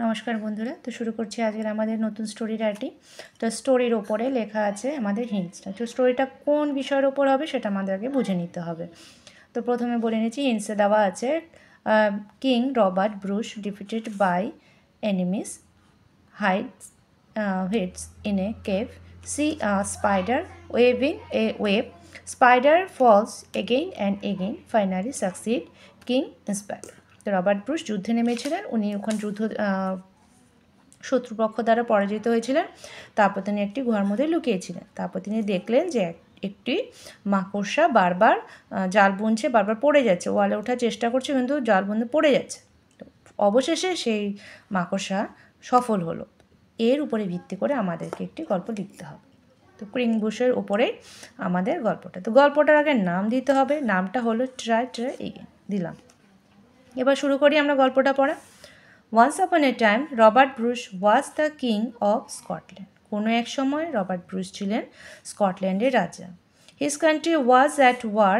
নমস্কার বন্ধুরা, তো শুরু করছি আজকের আমাদের নতুন স্টোরি রাইটিং। তো স্টোরির ওপরে লেখা আছে আমাদের হিন্টসটা। তো স্টোরিটা কোন বিষয়ের ওপর হবে সেটা আমাদের আগে বুঝে নিতে হবে। তো প্রথমে বলে নিচ্ছি, হিন্টসে দেওয়া আছে king Robert Bruce defeated by enemies hides in a cave, see a spider waving a web, spider falls again and again, finally succeed, king inspired. তো রবার্ট ব্রুস যুদ্ধে নেমেছিলেন, উনি ওখানে শত্রুপক্ষ দ্বারা পরাজিত হয়েছিলেন। তারপর তিনি একটি গুহার মধ্যে লুকিয়েছিলেন। তারপর তিনি দেখলেন যে একটি মাকড়সা বারবার জাল বুনছে, বারবার পড়ে যাচ্ছে, ওয়ালে ওঠার চেষ্টা করছে কিন্তু জাল বুনতে পড়ে যাচ্ছে। তো অবশেষে সেই মাকড়সা সফল হলো। এর উপরে ভিত্তি করে আমাদেরকে একটি গল্প লিখতে হবে। তো কিং ব্রুসের উপরেই আমাদের গল্পটা। তো গল্পটার আগে নাম দিতে হবে। নামটা হলো ট্রাই এগেন দিলাম। এবার শুরু করি আমরা গল্পটা পড়া। Once upon a time Robert Bruce was the king of Scotland. কোনো এক সময় রবার্ট ব্রুস ছিলেন স্কটল্যান্ডের রাজা। His country was at war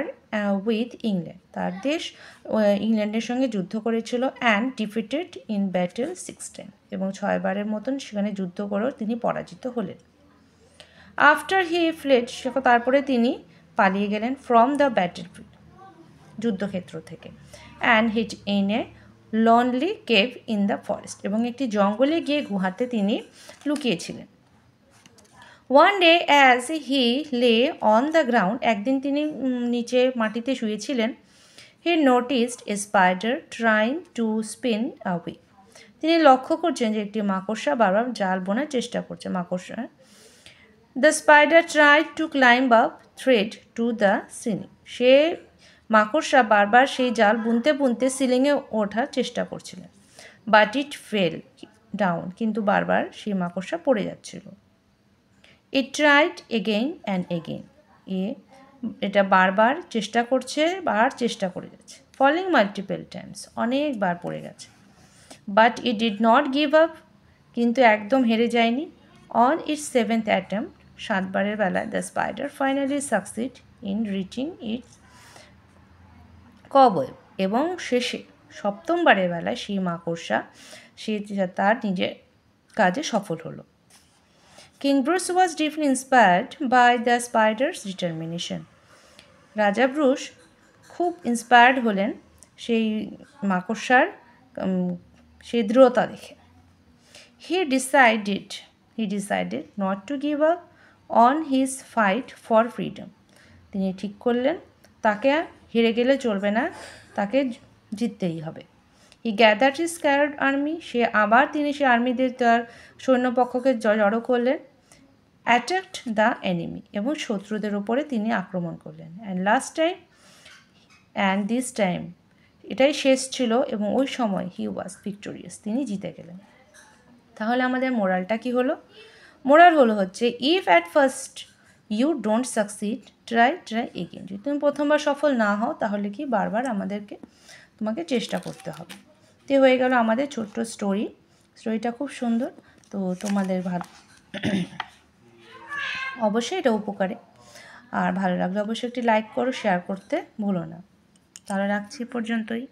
with England. তার দেশ ইংল্যান্ডের সঙ্গে যুদ্ধ করেছিল and defeated in battle 6 times, এবং 6 বারের মতন সেখানে যুদ্ধ করেও তিনি পরাজিত হলেন। আফটার হি ফ্লেড, তারপরে তিনি পালিয়ে গেলেন ফ্রম দ্য ব্যাটেল ফিল্ড, যুদ্ধক্ষেত্র থেকে, and hid in a lonely cave in the forest, এবং একটি জঙ্গলে গিয়ে গুহাতে তিনি লুকিয়েছিলেন। One day as he lay on the ground, একদিন তিনি নিচে মাটিতে শুয়েছিলেন। He noticed a spider trying to spin a web. তিনি লক্ষ্য করছেন যে একটি মাকড়সা বারবার জাল বোনার চেষ্টা করছে। মাকড়সা the spider tried to climb up thread to the ceiling. সে মাকড়সা বারবার সেই জাল বুনতে বুনতে সিলিংয়ে ওঠার চেষ্টা করছিলেন। বাট ইট ফেল ডাউন, কিন্তু বারবার সেই মাকড়সা পড়ে যাচ্ছিল। ইট ট্রাইড এগেইন অ্যান্ড এগেইন, এটা বারবার চেষ্টা করছে, চেষ্টা করে যাচ্ছে। ফলিং মাল্টিপল টাইমস, অনেকবার পড়ে গেছে। But it did not give up, কিন্তু একদম হেরে যায়নি। অন ইটস 7th attempt, 7 বারের বেলায় the spider finally succeed in reaching its cobweb, এবং শেষে 7ম বারের বেলায় সেই মাকড়সা সে তার নিজের কাজে সফল হলো। King Bruce was deeply inspired by the spider's determination. রাজা ব্রুস খুব ইন্সপায়ার্ড হলেন সেই মাকড়সার সেই দৃঢ়তা দেখে। He decided not to give up on his fight for freedom. তিনি ঠিক করলেন তাকে হেরে গেলে চলবে না, তাকে জিততেই হবে। হি গ্যাদার্ড হিজ স্ক্যাটার্ড আর্মি, তিনি সে আর্মিদের তার সৈন্যপক্ষকে জড়ো করলেন। অ্যাটাকড দ্য এনিমি, এবং শত্রুদের ওপরে তিনি আক্রমণ করলেন। দিস টাইম, এটাই শেষ ছিল, এবং ওই সময় হি ওয়াজ ভিক্টোরিয়াস, তিনি জিতে গেলেন। তাহলে আমাদের মোরালটা কি হলো? মোরাল হচ্ছে if at first you don't succeed try again. যদি তুমি প্রথমবার সফল না হও তাহলে কি বারবার তোমাকে চেষ্টা করতে হবে। তো হয়ে গেল আমাদের ছোট্ট স্টোরিটা খুব সুন্দর। তো তোমাদের অবশ্যই এটা উপকারে, আর ভালো লাগলে অবশ্যই একটি লাইক করো, শেয়ার করতে ভুলো না। তাহলে রাখছি পর্যন্তই।